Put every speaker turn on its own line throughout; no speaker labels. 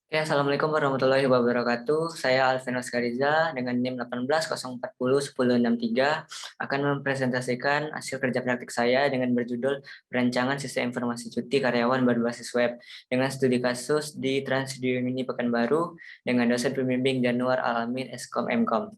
Oke, Assalamualaikum warahmatullahi wabarakatuh. Saya Alvin Oskariza dengan NIM 1804011063 akan mempresentasikan hasil kerja praktik saya dengan berjudul Perancangan Sistem Informasi Cuti Karyawan Berbasis Web dengan studi kasus di Trans Studio Mini Pekanbaru dengan dosen pembimbing Januar Alamin Eskom Mkom.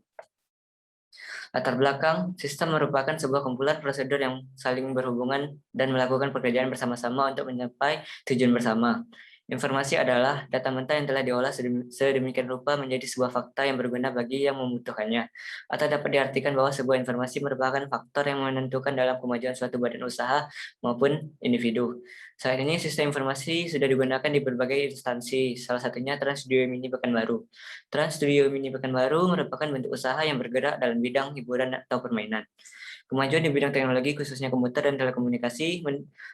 Latar belakang, sistem merupakan sebuah kumpulan prosedur yang saling berhubungan dan melakukan pekerjaan bersama-sama untuk mencapai tujuan bersama. Informasi adalah data mentah yang telah diolah sedemikian rupa menjadi sebuah fakta yang berguna bagi yang membutuhkannya. Atau dapat diartikan bahwa sebuah informasi merupakan faktor yang menentukan dalam kemajuan suatu badan usaha maupun individu. Saat ini sistem informasi sudah digunakan di berbagai instansi, salah satunya Trans Studio Mini Pekanbaru. Trans Studio Mini Pekanbaru merupakan bentuk usaha yang bergerak dalam bidang hiburan atau permainan. Kemajuan di bidang teknologi, khususnya komputer dan telekomunikasi,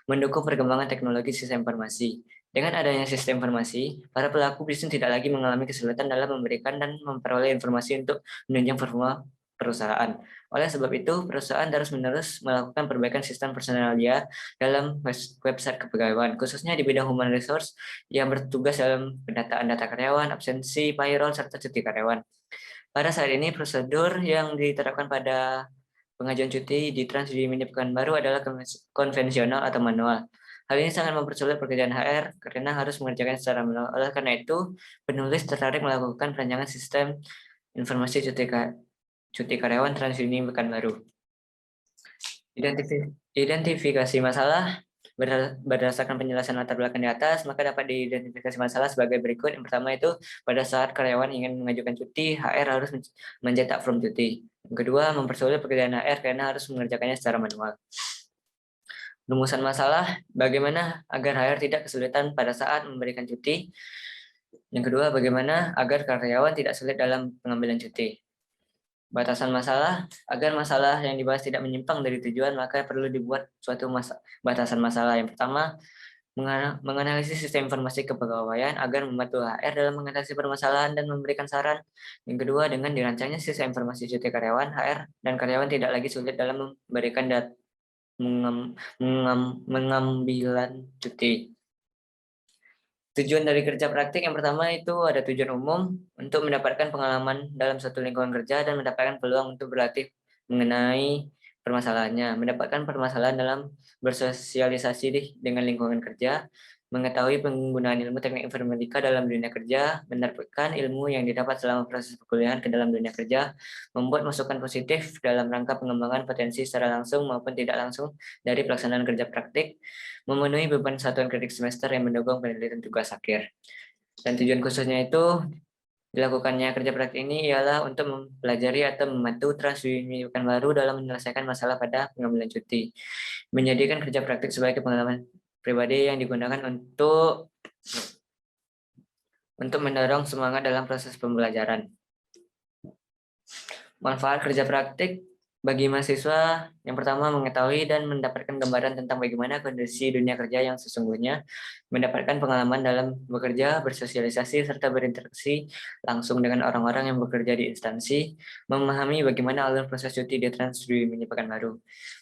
mendukung perkembangan teknologi sistem informasi. Dengan adanya sistem informasi, para pelaku bisnis tidak lagi mengalami kesulitan dalam memberikan dan memperoleh informasi untuk menunjang performa perusahaan. Oleh sebab itu, perusahaan terus-menerus melakukan perbaikan sistem personalia dalam website kepegawaian, khususnya di bidang human resource yang bertugas dalam pendataan data karyawan, absensi, payroll, serta cuti karyawan. Pada saat ini, prosedur yang diterapkan pada pengajuan cuti di Trans di Mini Pekanbaru adalah konvensional atau manual. Hal ini sangat mempersulit pekerjaan HR karena harus mengerjakan secara manual. Oleh karena itu, penulis tertarik melakukan perancangan sistem informasi cuti karyawan Trans Mini Pekanbaru. Identifikasi masalah berdasarkan penjelasan latar belakang di atas, maka dapat diidentifikasi masalah sebagai berikut. Yang pertama itu, pada saat karyawan ingin mengajukan cuti, HR harus mencetak form cuti. Yang kedua, mempersulit pekerjaan HR karena harus mengerjakannya secara manual. Rumusan masalah, bagaimana agar HR tidak kesulitan pada saat memberikan cuti. Yang kedua, bagaimana agar karyawan tidak sulit dalam pengambilan cuti. Batasan masalah, agar masalah yang dibahas tidak menyimpang dari tujuan, maka perlu dibuat suatu batasan masalah. Yang pertama, menganalisis sistem informasi kepegawaian agar membantu HR dalam mengatasi permasalahan dan memberikan saran. Yang kedua, dengan dirancangnya sistem informasi cuti karyawan, HR dan karyawan tidak lagi sulit dalam memberikan mengambilan cuti. Tujuan dari kerja praktik yang pertama itu ada tujuan umum untuk mendapatkan pengalaman dalam suatu lingkungan kerja dan mendapatkan peluang untuk berlatih mengenai permasalahannya, mendapatkan permasalahan dalam bersosialisasi dengan lingkungan kerja, mengetahui penggunaan ilmu teknik informatika dalam dunia kerja, mendapatkan ilmu yang didapat selama proses perkuliahan ke dalam dunia kerja, membuat masukan positif dalam rangka pengembangan potensi secara langsung maupun tidak langsung dari pelaksanaan kerja praktik, memenuhi beban satuan kredit semester yang mendukung penelitian tugas akhir. Dan tujuan khususnya itu dilakukannya kerja praktik ini ialah untuk mempelajari atau membantu transunion baru dalam menyelesaikan masalah pada pengambilan cuti. Menjadikan kerja praktik sebagai pengalaman pribadi yang digunakan untuk mendorong semangat dalam proses pembelajaran. Manfaat kerja praktik bagi mahasiswa, yang pertama mengetahui dan mendapatkan gambaran tentang bagaimana kondisi dunia kerja yang sesungguhnya, mendapatkan pengalaman dalam bekerja, bersosialisasi, serta berinteraksi langsung dengan orang-orang yang bekerja di instansi, memahami bagaimana alur proses cuti di Trans di Mini Pekanbaru.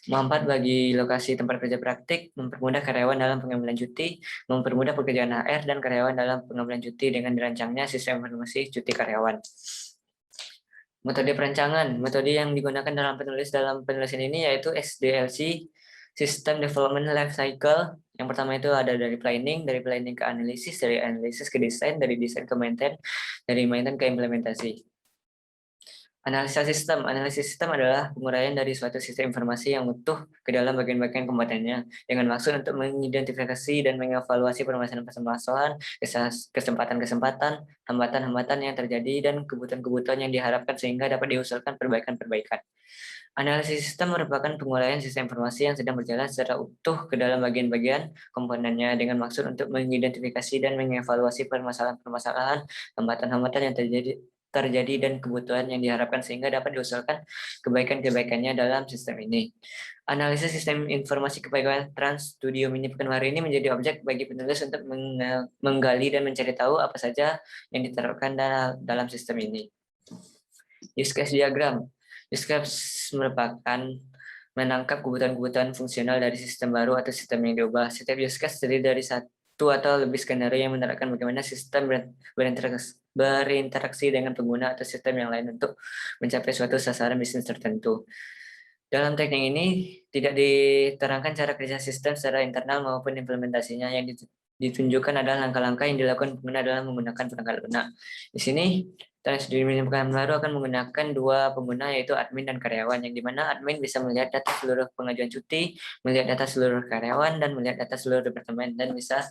Manfaat bagi lokasi tempat kerja praktik, mempermudah karyawan dalam pengambilan cuti, mempermudah pekerjaan HR dan karyawan dalam pengambilan cuti dengan dirancangnya sistem informasi cuti karyawan. Metode perancangan, metode yang digunakan dalam penulisan ini yaitu SDLC, System Development Life Cycle. Yang pertama itu ada dari planning ke analisis, dari analisis ke desain, dari desain ke maintain, dari maintain ke implementasi. Analisis sistem adalah penguraian dari suatu sistem informasi yang utuh ke dalam bagian-bagian komponennya dengan maksud untuk mengidentifikasi dan mengevaluasi permasalahan-permasalahan, kesempatan-kesempatan, hambatan-hambatan yang terjadi dan kebutuhan-kebutuhan yang diharapkan sehingga dapat diusulkan perbaikan-perbaikan. Analisis sistem merupakan penguraian sistem informasi yang sedang berjalan secara utuh ke dalam bagian-bagian komponennya dengan maksud untuk mengidentifikasi dan mengevaluasi permasalahan-permasalahan, hambatan-hambatan yang terjadi dan kebutuhan yang diharapkan sehingga dapat diusulkan kebaikan-kebaikannya dalam sistem ini. Analisis sistem informasi kepegawaian Trans Studio Mini Pekanbaru ini menjadi objek bagi penulis untuk menggali dan mencari tahu apa saja yang diterapkan dalam sistem ini. Use case diagram. Use case merupakan menangkap kebutuhan-kebutuhan fungsional dari sistem baru atau sistem yang diubah. Setiap use case terdiri dari satu atau lebih skenario yang menerapkan bagaimana sistem berinteraksi dengan pengguna atau sistem yang lain untuk mencapai suatu sasaran bisnis tertentu. Dalam teknik ini tidak diterangkan cara kerja sistem secara internal maupun implementasinya. Yang ditunjukkan adalah langkah-langkah yang dilakukan pengguna dalam menggunakan perangkat lunak. Di sini Transdimensi Pekanbaru akan menggunakan dua pengguna, yaitu admin dan karyawan, yang dimana admin bisa melihat data seluruh pengajuan cuti, melihat data seluruh karyawan, dan melihat data seluruh departemen, dan bisa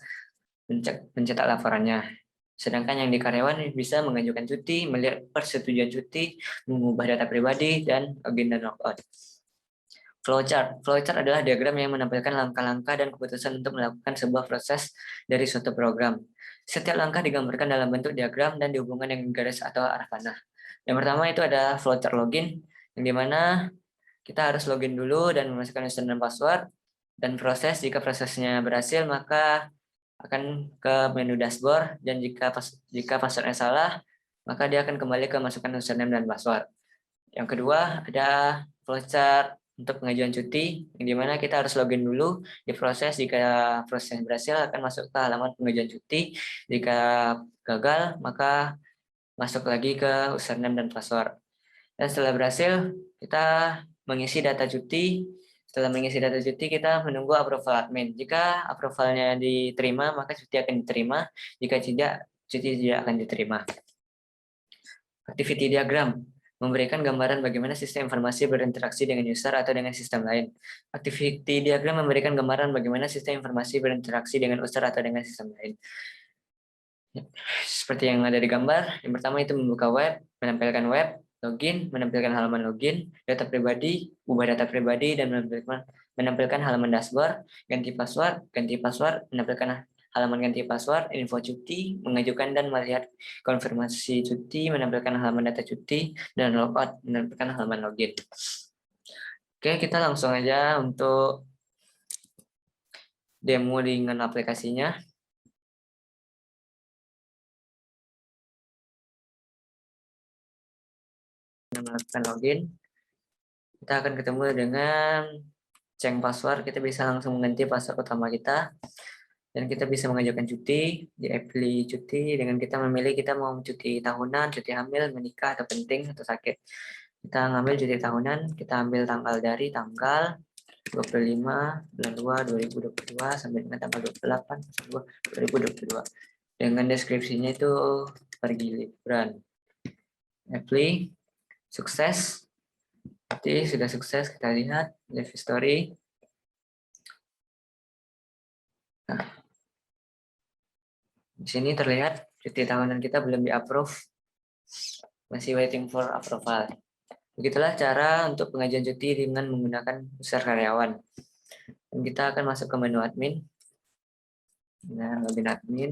mencetak laporannya. Sedangkan yang di karyawan bisa mengajukan cuti, melihat persetujuan cuti, mengubah data pribadi, dan login dan logout. Flowchart. Flowchart adalah diagram yang menampilkan langkah-langkah dan keputusan untuk melakukan sebuah proses dari suatu program. Setiap langkah digambarkan dalam bentuk diagram dan dihubungkan dengan garis atau arah panah. Yang pertama itu ada flowchart login, yang dimana kita harus login dulu dan memasukkan username dan password, dan jika prosesnya berhasil maka akan ke menu dashboard, dan jika passwordnya salah maka dia akan kembali ke masukkan username dan password. Yang kedua ada flowchart untuk pengajuan cuti, yang dimana kita harus login dulu di proses. Jika proses berhasil akan masuk ke halaman pengajuan cuti, jika gagal maka masuk lagi ke username dan password. Dan setelah berhasil kita mengisi data cuti. Setelah mengisi data cuti kita menunggu approval admin. Jika approvalnya diterima maka cuti akan diterima, jika tidak cuti tidak akan diterima. Activity diagram memberikan gambaran bagaimana sistem informasi berinteraksi dengan user atau dengan sistem lain. Activity diagram memberikan gambaran bagaimana sistem informasi berinteraksi dengan user atau dengan sistem lain. Seperti yang ada di gambar, yang pertama itu membuka web, menampilkan web, login, menampilkan halaman login, data pribadi, ubah data pribadi, dan menampilkan halaman dashboard, ganti password, menampilkan halaman ganti password, info cuti, mengajukan dan melihat konfirmasi cuti, menampilkan halaman data cuti, dan logout, menampilkan halaman login. Oke, kita langsung aja untuk demo dengan aplikasinya. Melakukan login, kita akan ketemu dengan change password. Kita bisa langsung mengganti password utama kita, dan kita bisa mengajukan cuti di Apply cuti dengan kita memilih kita mau cuti tahunan, cuti hamil, menikah, atau penting, atau sakit. Kita ngambil cuti tahunan, kita ambil tanggal dari tanggal 25 bulan 2 2022 sampai dengan tanggal 28 2022. Dengan deskripsinya itu pergi liburan. Apply, sukses. Jadi sudah sukses, kita lihat live history. Nah, di sini terlihat cuti tahunan kita belum di-approve, masih waiting for approval. Begitulah cara untuk pengajuan cuti dengan menggunakan user karyawan. Dan kita akan masuk ke menu admin. Nah, login admin.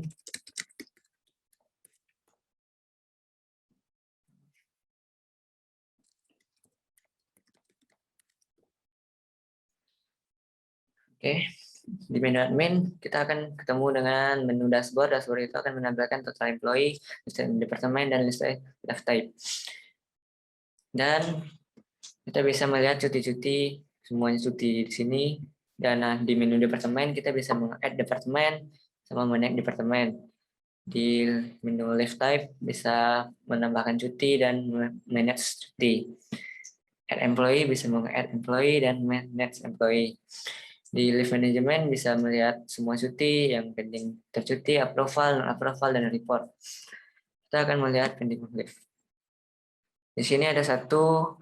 Oke, di menu admin kita akan ketemu dengan menu dashboard. Dashboard itu akan menampilkan total employee, list departemen, dan list left type. Dan kita bisa melihat cuti-cuti, semuanya cuti di sini. Dan di menu departemen kita bisa meng-add departemen sama men-add departemen. Di menu list type bisa menambahkan cuti dan manage cuti. Add employee bisa meng-add employee dan manage employee. Di leave management bisa melihat semua cuti yang pending tercuti, approval, dan report. Kita akan melihat pending leave. Di sini ada satu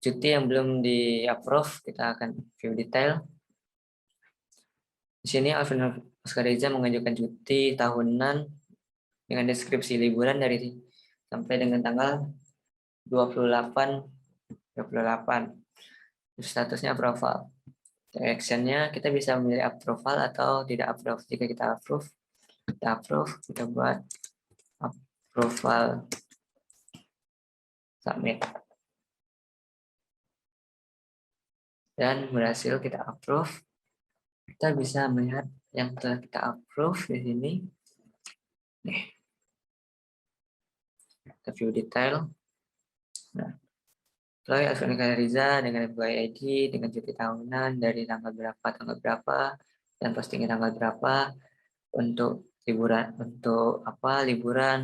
cuti yang belum di-approve, kita akan view detail. Di sini Alvin Oscar Reza mengajukan cuti tahunan dengan deskripsi liburan dari sampai dengan tanggal 28. Statusnya approval. Actionnya kita bisa memilih approval atau tidak approve. Jika kita approve, kita buat approval, submit, dan berhasil kita approve. Kita bisa melihat yang telah kita approve di sini. Nih, kita view detail. Nah, employee Alvin Riza dengan employee ID dengan cuti tahunan dari tanggal berapa, dan postingnya tanggal berapa, untuk liburan,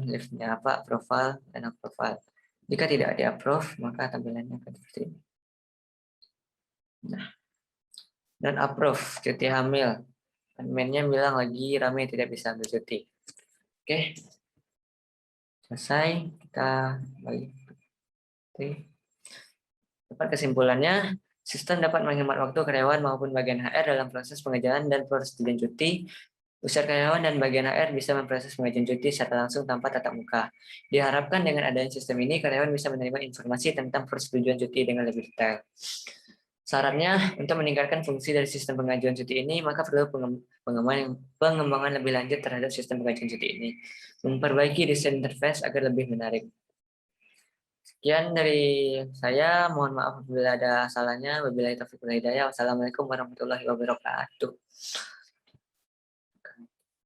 liftnya apa, profile dan profile. Jika tidak di approve, maka tampilannya akan seperti ini. Nah, dan approve cuti hamil. Adminnya bilang lagi rame tidak bisa ambil cuti. Oke, selesai. Kita bagi. Oke. Dapat kesimpulannya, sistem dapat menghemat waktu karyawan maupun bagian HR dalam proses pengajuan dan persetujuan cuti. Usaha karyawan dan bagian HR bisa memproses pengajuan cuti secara langsung tanpa tatap muka. Diharapkan dengan adanya sistem ini, karyawan bisa menerima informasi tentang persetujuan cuti dengan lebih detail. Sarannya, untuk meningkatkan fungsi dari sistem pengajuan cuti ini, maka perlu pengembangan lebih lanjut terhadap sistem pengajuan cuti ini. Memperbaiki desain interface agar lebih menarik. Sekian dari saya, mohon maaf apabila ada salahnya. Wabillahi taufiq wal hidayah. Wassalamualaikum warahmatullahi wabarakatuh.